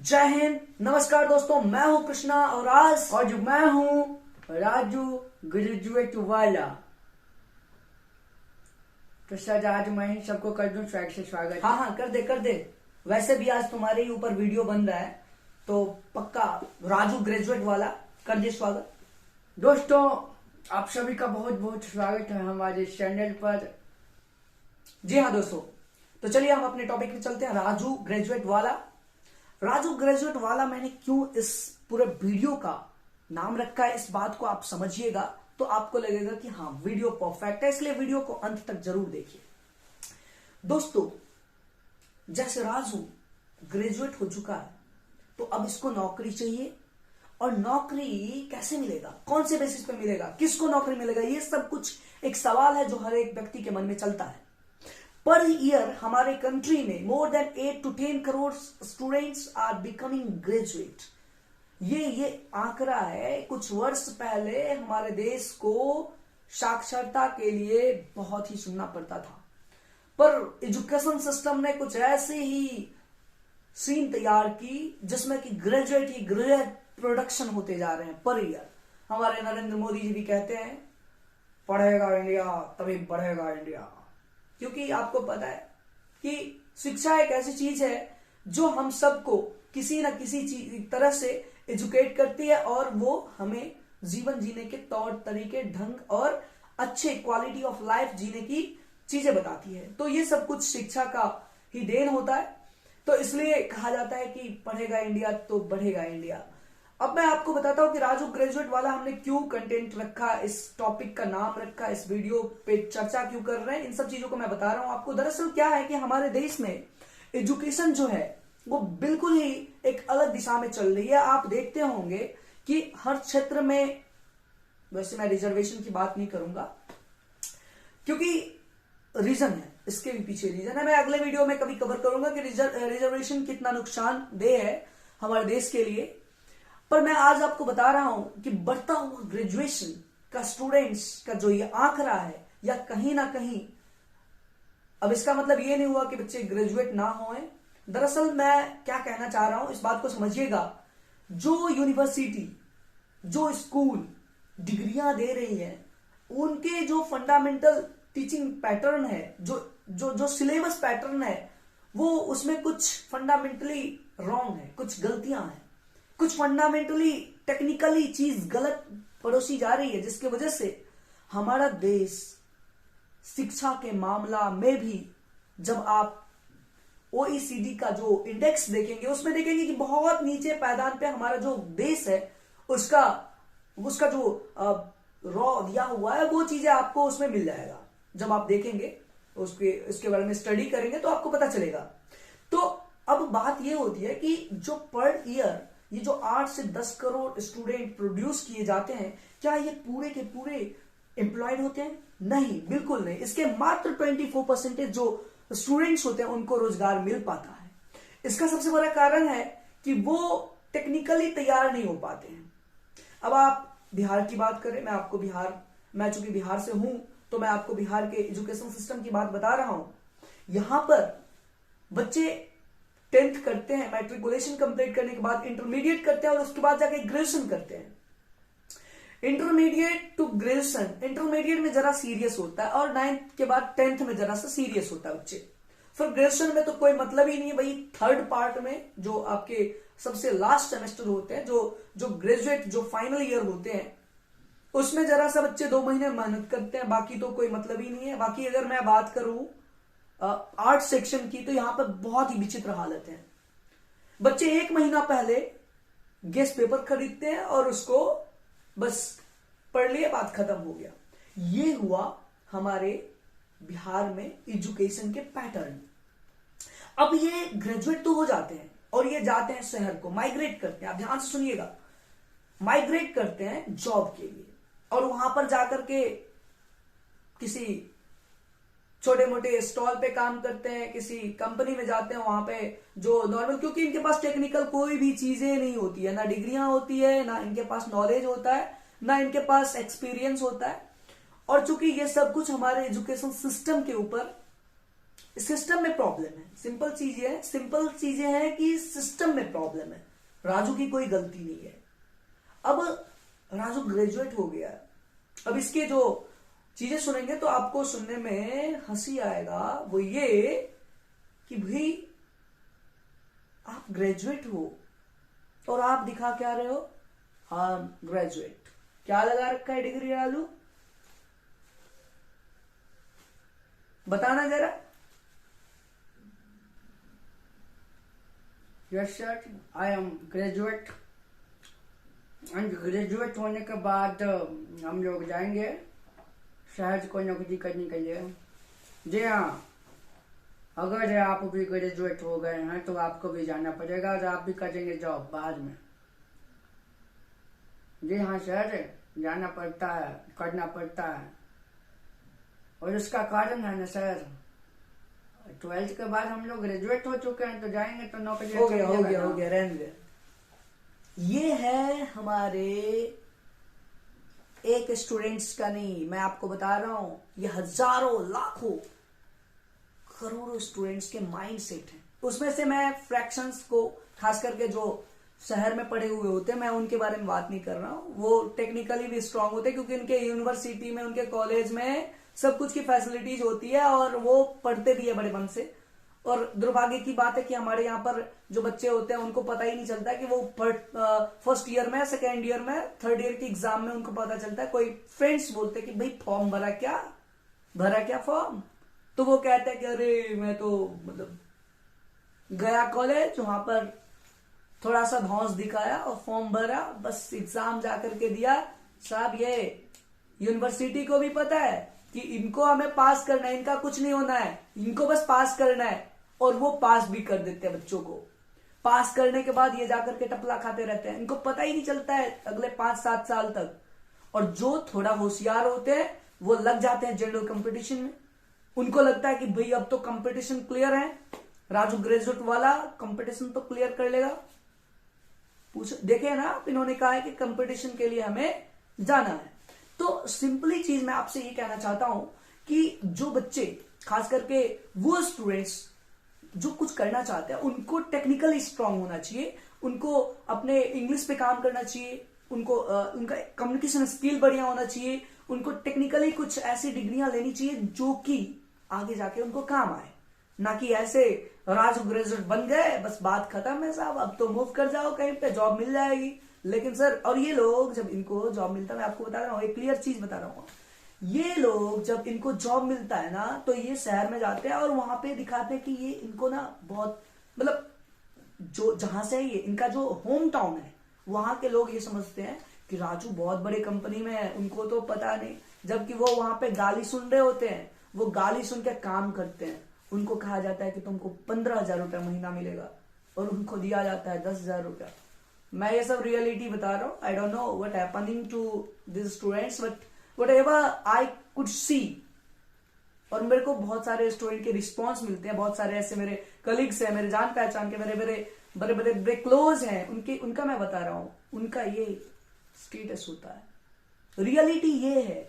जय हिंद। नमस्कार दोस्तों, मैं हूं कृष्णा और जो मैं हूं राजू ग्रेजुएट वाला। तो सर आज मैं ही सबको कर दूं स्वागत से स्वागत। हाँ कर दे। वैसे भी आज तुम्हारे ही ऊपर वीडियो बन रहा है तो पक्का राजू ग्रेजुएट वाला कर दे स्वागत। दोस्तों आप सभी का बहुत बहुत स्वागत है हमारे चैनल पर। जी हाँ दोस्तों, तो चलिए हम अपने टॉपिक पे चलते हैं। राजू ग्रेजुएट वाला। राजू ग्रेजुएट वाला मैंने क्यों इस पूरे वीडियो का नाम रखा है, इस बात को आप समझिएगा तो आपको लगेगा कि हाँ वीडियो परफेक्ट है, इसलिए वीडियो को अंत तक जरूर देखिए। दोस्तों जैसे राजू ग्रेजुएट हो चुका है तो अब इसको नौकरी चाहिए, और नौकरी कैसे मिलेगा, कौन से बेसिस पे मिलेगा, किसको नौकरी मिलेगा, ये सब कुछ एक सवाल है जो हर एक व्यक्ति के मन में चलता है। पर ईयर हमारे कंट्री में more than 8 to 10 crore students are becoming graduate. ये आंकड़ा है। कुछ वर्ष पहले हमारे देश को साक्षरता के लिए बहुत ही सुनना पड़ता था, पर एजुकेशन सिस्टम ने कुछ ऐसे ही सीन तैयार की जिसमें कि ग्रेजुएट प्रोडक्शन होते जा रहे हैं पर ईयर। हमारे नरेंद्र मोदी जी भी कहते हैं पढ़ेगा इंडिया तभी बढ़ेगा इंडिया, क्योंकि आपको पता है कि शिक्षा एक ऐसी चीज है जो हम सबको किसी न किसी तरह से एजुकेट करती है और वो हमें जीवन जीने के तौर तरीके, ढंग और अच्छे क्वालिटी ऑफ लाइफ जीने की चीजें बताती है। तो ये सब कुछ शिक्षा का ही देन होता है, तो इसलिए कहा जाता है कि पढ़ेगा इंडिया तो बढ़ेगा इंडिया। अब मैं आपको बताता हूं कि राजू ग्रेजुएट वाला हमने क्यों कंटेंट रखा, इस टॉपिक का नाम रखा, इस वीडियो पे चर्चा क्यों कर रहे हैं, इन सब चीजों को मैं बता रहा हूं आपको। दरअसल क्या है कि हमारे देश में एजुकेशन जो है वो बिल्कुल ही एक अलग दिशा में चल रही है। आप देखते होंगे कि हर क्षेत्र में, वैसे मैं रिजर्वेशन की बात नहीं करूंगा क्योंकि रीजन है, इसके भी पीछे रीजन है, मैं अगले वीडियो में कभी कवर करूंगा कि रिजर्वेशन कितना नुकसानदेह है हमारे देश के लिए। पर मैं आज आपको बता रहा हूं कि बढ़ता हुआ ग्रेजुएशन का स्टूडेंट्स का जो ये आंकड़ा है, या कहीं ना कहीं, अब इसका मतलब ये नहीं हुआ कि बच्चे ग्रेजुएट ना हों। दरअसल मैं क्या कहना चाह रहा हूं, इस बात को समझिएगा। जो यूनिवर्सिटी, जो स्कूल डिग्रियां दे रही है, उनके जो फंडामेंटल टीचिंग पैटर्न है, जो सिलेबस पैटर्न है, वो उसमें कुछ फंडामेंटली रॉन्ग है, कुछ गलतियां हैं, कुछ फंडामेंटली टेक्निकली चीज गलत परोसी जा रही है, जिसकी वजह से हमारा देश शिक्षा के मामला में भी, जब आप ओईसीडी का जो इंडेक्स देखेंगे उसमें देखेंगे कि बहुत नीचे पायदान पे हमारा जो देश है, उसका जो रॉ दिया हुआ है वो चीजें आपको उसमें मिल जाएगा। जब आप देखेंगे उसके बारे में स्टडी करेंगे तो आपको पता चलेगा। तो अब बात ये होती है कि जो पर ईयर ये जो 8 से 10 करोड़ स्टूडेंट प्रोड्यूस किए जाते हैं, क्या ये पूरे के पूरे एम्प्लॉयड होते हैं? नहीं, बिल्कुल नहीं। इसके मात्र 24% जो स्टूडेंट्स होते हैं उनको रोजगार मिल पाता है। इसका सबसे बड़ा कारण है कि वो टेक्निकली तैयार नहीं हो पाते हैं। अब आप बिहार की बात करें, मैं चूंकि बिहार से हूं तो मैं आपको बिहार के एजुकेशन सिस्टम की बात बता रहा हूं। यहां पर बच्चे 10th करते हैं, मैट्रिकुलेशन कंप्लीट करने के बाद इंटरमीडिएट करते हैं और उसके बाद जाके ग्रेजुएशन करते हैं। इंटरमीडिएट टू ग्रेजुएशन, इंटरमीडिएट में जरा सीरियस होता है और 9th के बाद 10th में जरा सा सीरियस होता है बच्चे। फिर ग्रेजुएशन में तो कोई मतलब ही नहीं है भाई। थर्ड पार्ट में जो आपके सबसे लास्ट सेमेस्टर होते हैं, जो ग्रेजुएट जो फाइनल ईयर होते हैं, उसमें जरा सा बच्चे 2 महीने मेहनत करते हैं, बाकी तो कोई मतलब ही नहीं है। बाकी अगर मैं बात करूं आर्ट सेक्शन की, तो यहां पर बहुत ही विचित्र हालत है। बच्चे 1 महीना पहले गेस्ट पेपर खरीदते हैं और उसको बस पढ़ लिया, बात खत्म हो गया। ये हुआ हमारे बिहार में एजुकेशन के पैटर्न। अब ये ग्रेजुएट तो हो जाते हैं और ये जाते हैं शहर को, माइग्रेट करते हैं। आप ध्यान से सुनिएगा, माइग्रेट करते हैं जॉब के लिए, और वहां पर जाकर के किसी छोटे मोटे स्टॉल पे काम करते हैं, किसी कंपनी में जाते हैं, वहां पे जो नॉर्मल, क्योंकि इनके पास टेक्निकल कोई भी चीजें नहीं होती है, ना डिग्रियां होती है, ना इनके पास नॉलेज होता है, ना इनके पास एक्सपीरियंस होता है। और चूंकि ये सब कुछ हमारे एजुकेशन सिस्टम के ऊपर सिस्टम में प्रॉब्लम है। सिंपल चीजें हैं कि सिस्टम में प्रॉब्लम है। राजू की कोई गलती नहीं है। अब राजू ग्रेजुएट हो गया, अब इसके जो चीजें सुनेंगे तो आपको सुनने में हंसी आएगा। वो ये कि भाई आप ग्रेजुएट हो और आप दिखा क्या रहे हो, हाँ ग्रेजुएट। क्या लगा रखा है डिग्री राजू, बताना जरा। Yes sir, I am graduate and graduate होने के बाद हम लोग जाएंगे शहर को नौकरी करने के लिए। जी हाँ, अगर आप भी ग्रेजुएट हो गए हैं तो आपको भी जाना पड़ेगा और आप भी करेंगे जॉब बाद में। जी हाँ सर, जाना पड़ता है, करना पड़ता है। और उसका कारण है ना सर, 12th के बाद हम लोग ग्रेजुएट हो चुके हैं तो जाएंगे तो नौकरी। हो गया रहने दे। ये है हमारे एक स्टूडेंट्स का नहीं, मैं आपको बता रहा हूं, ये हजारों लाखों करोड़ों स्टूडेंट्स के माइंड सेट है। उसमें से मैं फ्रैक्शंस को, खास करके जो शहर में पढ़े हुए होते हैं, मैं उनके बारे में बात नहीं कर रहा हूं। वो टेक्निकली भी स्ट्रांग होते हैं क्योंकि उनके यूनिवर्सिटी में, उनके कॉलेज में सब कुछ की फैसिलिटीज होती है और वो पढ़ते भी है बड़े मन से। और दुर्भाग्य की बात है कि हमारे यहाँ पर जो बच्चे होते हैं उनको पता ही नहीं चलता कि वो फर्स्ट ईयर में, सेकेंड ईयर में, थर्ड ईयर के एग्जाम में उनको पता चलता है। कोई फ्रेंड्स बोलते हैं कि भाई फॉर्म भरा क्या फॉर्म, तो वो कहते हैं कि अरे मैं तो मतलब गया कॉलेज, वहां पर थोड़ा सा धौंस दिखाया और फॉर्म भरा, बस एग्जाम जाकर के दिया। साहब ये यूनिवर्सिटी को भी पता है कि इनको हमें पास करना है, इनका कुछ नहीं होना है, इनको बस पास करना है। और वो पास भी कर देते हैं बच्चों को। पास करने के बाद ये जाकर के टपला खाते रहते हैं, इनको पता ही नहीं चलता है अगले 5-7 साल तक। और जो थोड़ा होशियार होते हैं वो लग जाते हैं जनरल कंपटीशन में। उनको लगता है कि भाई अब तो कंपटीशन क्लियर है, राजू ग्रेजुएट वाला कंपटीशन तो क्लियर कर लेगा। देखे ना आप, इन्होंने कहा है कि कंपटीशन के लिए हमें जाना है। तो सिंपली चीज मैं आपसे ये कहना चाहता हूं कि जो बच्चे, खास करके वो स्टूडेंट्स जो कुछ करना चाहते हैं, उनको टेक्निकली स्ट्रांग होना चाहिए, उनको अपने इंग्लिश पे काम करना चाहिए, उनको उनका कम्युनिकेशन स्किल बढ़िया होना चाहिए, उनको टेक्निकली कुछ ऐसी डिग्रियां लेनी चाहिए जो कि आगे जाके उनको काम आए। ना कि ऐसे राजू ग्रेजुएट बन गए बस बात खत्म है साहब, अब तो मूव कर जाओ कहीं पे, जॉब मिल जाएगी। लेकिन सर, और ये लोग जब इनको जॉब मिलता है, मैं आपको बता रहा हूँ, एक क्लियर चीज बता रहा हूँ, ये लोग जब इनको जॉब मिलता है ना तो ये शहर में जाते हैं और वहां पे दिखाते हैं कि ये इनको ना बहुत, मतलब जो जहां से ये इनका जो होम टाउन है वहां के लोग ये समझते हैं कि राजू बहुत बड़े कंपनी में है, उनको तो पता नहीं। जबकि वो वहां पे गाली सुन रहे होते हैं, वो गाली सुन के काम करते हैं। उनको कहा जाता है कि तुमको 15,000 रुपया महीना मिलेगा और उनको दिया जाता है 10,000 रुपया। मैं ये सब रियलिटी बता रहा हूँ। I don't know what happening to this students, but whatever I could see. और मेरे को बहुत सारे स्टूडेंट के रिस्पॉन्स मिलते हैं, बहुत सारे ऐसे मेरे कलीग्स हैं, मेरे जान पहचान के, मेरे बड़े क्लोज हैं, उनका मैं बता रहा हूं, उनका ये स्टेटस होता है। रियलिटी ये है।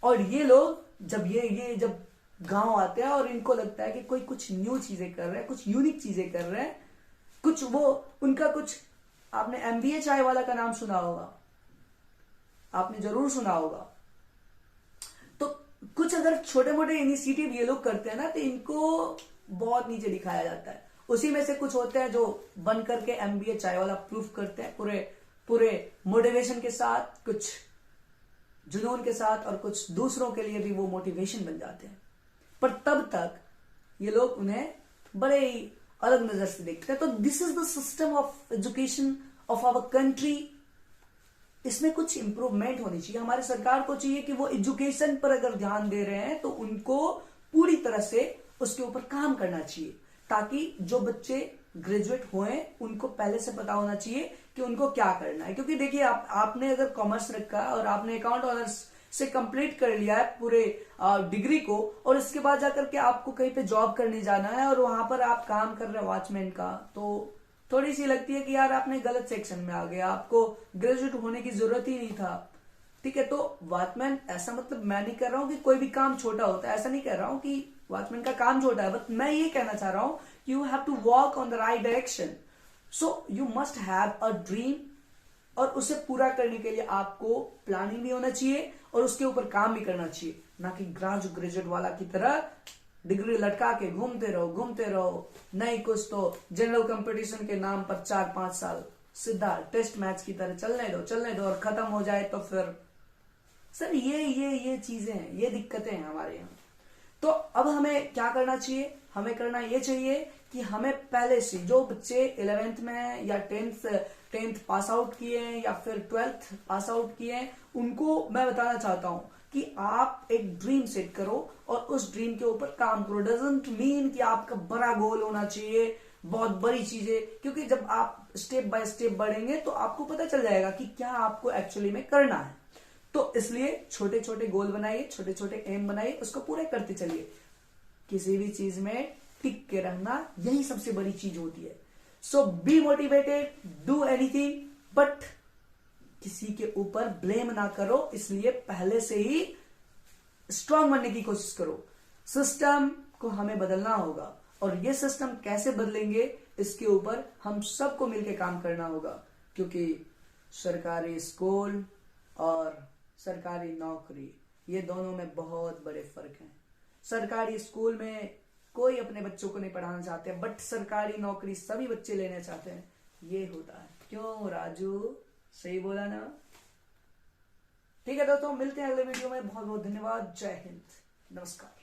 और ये लोग जब गांव आते हैं और इनको लगता है कि कोई कुछ न्यू चीजें कर रहे हैं, कुछ यूनिक चीजें कर रहे हैं, कुछ वो उनका कुछ, आपने MBA चाय वाला का नाम सुना होगा, आपने जरूर सुना होगा। तो कुछ अगर छोटे मोटे इनिशिएटिव ये लोग करते हैं ना तो इनको बहुत नीचे दिखाया जाता है। उसी में से कुछ होते हैं जो बन करके MBA चाय वाला प्रूफ करते हैं पूरे मोटिवेशन के साथ, कुछ जुनून के साथ, और कुछ दूसरों के लिए भी वो मोटिवेशन बन जाते हैं। पर तब तक ये लोग उन्हें बड़े ही अलग नजर से देखते हैं। तो this is the system of education of our country. इसमें कुछ इंप्रूवमेंट होनी चाहिए। हमारी सरकार को चाहिए कि वो एजुकेशन पर अगर ध्यान दे रहे हैं तो उनको पूरी तरह से उसके ऊपर काम करना चाहिए, ताकि जो बच्चे ग्रेजुएट हुए उनको पहले से पता होना चाहिए कि उनको क्या करना है। क्योंकि देखिए, आपने अगर कॉमर्स रखा और आपने अकाउंट ऑनर्स से कंप्लीट कर लिया है पूरे डिग्री को, और इसके बाद जाकर के आपको कहीं पे जॉब करने जाना है और वहां पर आप काम कर रहे हैं वॉचमैन का, तो थोड़ी सी लगती है कि यार आपने गलत सेक्शन में आ गया, आपको ग्रेजुएट होने की जरूरत ही नहीं था। ठीक है, तो वॉचमैन, ऐसा मतलब मैं नहीं कर रहा हूं कि कोई भी काम छोटा होता है, ऐसा नहीं कह रहा हूं कि वॉचमैन का काम छोटा है, बट मैं ये कहना चाह रहा हूं you have to walk on the right direction. So you must have a dream, और उसे पूरा करने के लिए आपको प्लानिंग भी होना चाहिए और उसके ऊपर काम भी करना चाहिए, ना कि ग्रेजुएट वाला की तरह डिग्री लटका के घूमते रहो. नहीं कुछ तो जनरल कंपटीशन के नाम पर 4-5 साल सीधा टेस्ट मैच की तरह चलने दो और खत्म हो जाए तो फिर सर ये चीजें हैं, ये दिक्कतें हैं हमारे यहाँ. तो अब हमें क्या करना चाहिए? हमें करना ये चाहिए कि हमें पहले से जो बच्चे 11th में या 10th पास आउट किए हैं या फिर 12th पास आउट किए हैं, उनको मैं बताना चाहता हूं कि आप एक ड्रीम सेट करो और उस ड्रीम के ऊपर काम करो. डजंट मीन कि आपका बड़ा गोल होना चाहिए, बहुत बड़ी चीजें, क्योंकि जब आप स्टेप बाय स्टेप बढ़ेंगे तो आपको पता चल जाएगा कि क्या आपको एक्चुअली में करना है. तो इसलिए छोटे छोटे गोल बनाइए, छोटे छोटे एम बनाइए, उसको पूरे करते चलिए. किसी भी चीज में टिक के रहना यही सबसे बड़ी चीज होती है. So be motivated, do anything, but किसी के ऊपर ब्लेम ना करो. इसलिए पहले से ही स्ट्रांग बनने की कोशिश करो. सिस्टम को हमें बदलना होगा, और ये सिस्टम कैसे बदलेंगे इसके ऊपर हम सबको मिलकर काम करना होगा, क्योंकि सरकारी स्कूल और सरकारी नौकरी ये दोनों में बहुत बड़े फर्क हैं. सरकारी स्कूल में कोई अपने बच्चों को नहीं पढ़ाना चाहते, बट सरकारी नौकरी सभी बच्चे लेना चाहते हैं. ये होता है. क्यों राजू, सही बोला ना? ठीक है दोस्तों, मिलते हैं अगले वीडियो में. बहुत बहुत धन्यवाद. जय हिंद, नमस्कार.